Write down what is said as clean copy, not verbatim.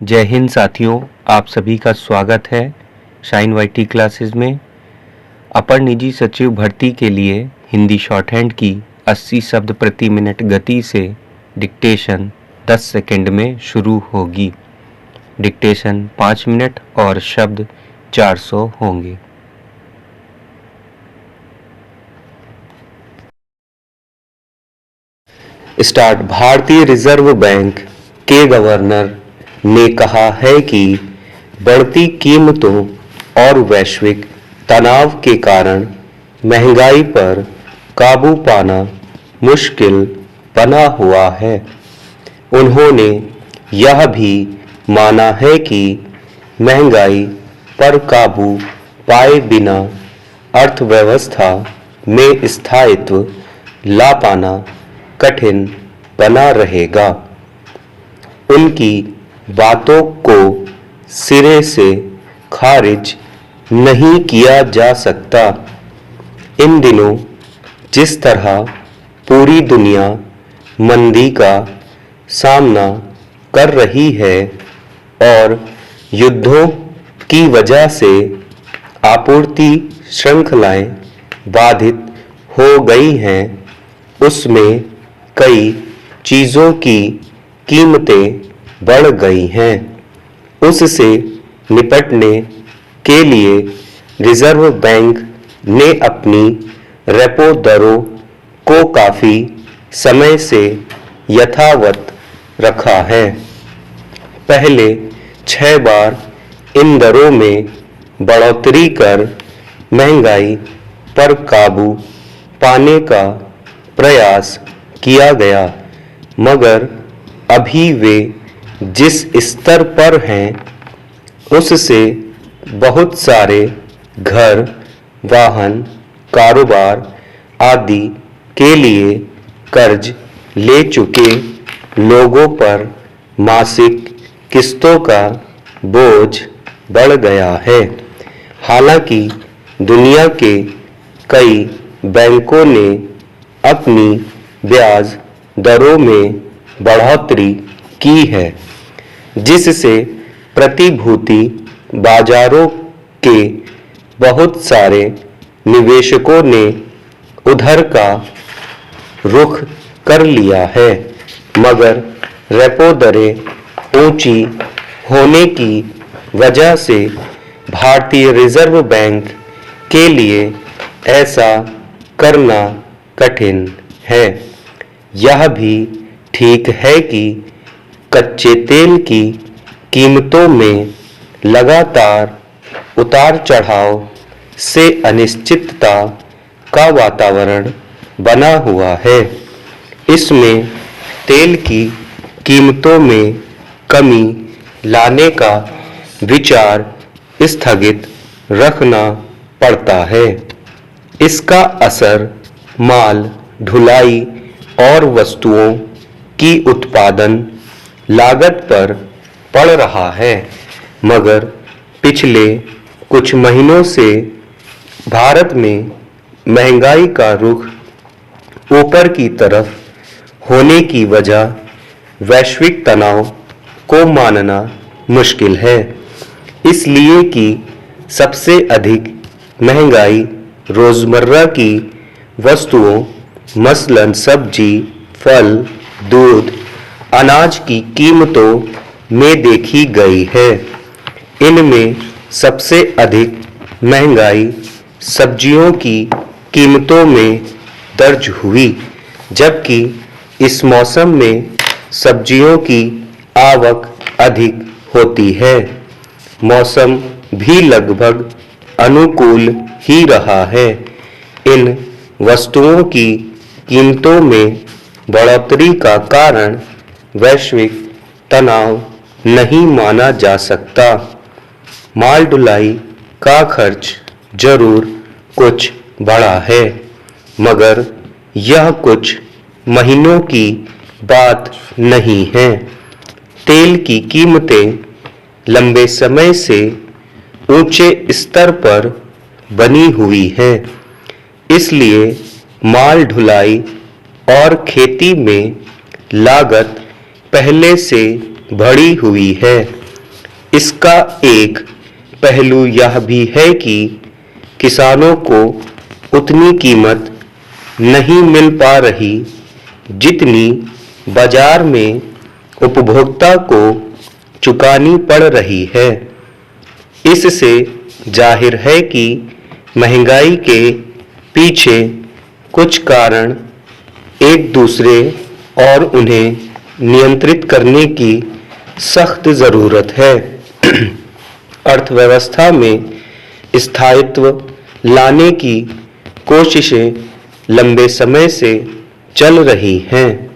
जय हिंद साथियों, आप सभी का स्वागत है शाइन वाईटी क्लासेस में। अपर निजी सचिव भर्ती के लिए हिंदी शॉर्ट हैंड की 80 शब्द प्रति मिनट गति से डिक्टेशन 10 सेकंड में शुरू होगी। डिक्टेशन 5 मिनट और शब्द 400 होंगे। स्टार्ट। भारतीय रिजर्व बैंक के गवर्नर ने कहा है कि बढ़ती कीमतों और वैश्विक तनाव के कारण महंगाई पर काबू पाना मुश्किल बना हुआ है। उन्होंने यह भी माना है कि महंगाई पर काबू पाए बिना अर्थव्यवस्था में स्थायित्व ला पाना कठिन बना रहेगा। उनकी बातों को सिरे से खारिज नहीं किया जा सकता। इन दिनों जिस तरह पूरी दुनिया मंदी का सामना कर रही है और युद्धों की वजह से आपूर्ति श्रृंखलाएं बाधित हो गई हैं, उसमें कई चीज़ों की कीमतें बढ़ गई हैं। उससे निपटने के लिए रिजर्व बैंक ने अपनी रेपो दरों को काफ़ी समय से यथावत रखा है। पहले 6 बार इन दरों में बढ़ोतरी कर महंगाई पर काबू पाने का प्रयास किया गया, मगर अभी वे जिस स्तर पर हैं उससे बहुत सारे घर, वाहन, कारोबार आदि के लिए कर्ज ले चुके लोगों पर मासिक किस्तों का बोझ बढ़ गया है। हालांकि दुनिया के कई बैंकों ने अपनी ब्याज दरों में बढ़ोतरी की है, जिससे प्रतिभूति बाजारों के बहुत सारे निवेशकों ने उधर का रुख कर लिया है। मगर रेपो दरें ऊंची होने की वजह से भारतीय रिजर्व बैंक के लिए ऐसा करना कठिन है। यह भी ठीक है कि कच्चे तेल की कीमतों में लगातार उतार चढ़ाव से अनिश्चितता का वातावरण बना हुआ है। इसमें तेल की कीमतों में कमी लाने का विचार स्थगित रखना पड़ता है। इसका असर माल ढुलाई और वस्तुओं की उत्पादन लागत पर पड़ रहा है, मगर पिछले कुछ महीनों से भारत में महंगाई का रुख ऊपर की तरफ होने की वजह वैश्विक तनाव को मानना मुश्किल है, इसलिए कि सबसे अधिक महंगाई रोज़मर्रा की वस्तुओं मसलन सब्जी, फल, दूध, अनाज की कीमतों में देखी गई है। इनमें सबसे अधिक महंगाई सब्जियों की कीमतों में दर्ज हुई, जबकि इस मौसम में सब्जियों की आवक अधिक होती है। मौसम भी लगभग अनुकूल ही रहा है। इन वस्तुओं की कीमतों में बढ़ोतरी का कारण वैश्विक तनाव नहीं माना जा सकता। माल ढुलाई का खर्च जरूर कुछ बढ़ा है, मगर यह कुछ महीनों की बात नहीं है। तेल की कीमतें लंबे समय से ऊंचे स्तर पर बनी हुई हैं, इसलिए माल ढुलाई और खेती में लागत पहले से बढ़ी हुई है। इसका एक पहलू यह भी है कि किसानों को उतनी कीमत नहीं मिल पा रही जितनी बाजार में उपभोक्ता को चुकानी पड़ रही है। इससे जाहिर है कि महंगाई के पीछे कुछ कारण एक दूसरे और उन्हें नियंत्रित करने की सख्त ज़रूरत है। अर्थव्यवस्था में स्थायित्व लाने की कोशिशें लंबे समय से चल रही हैं।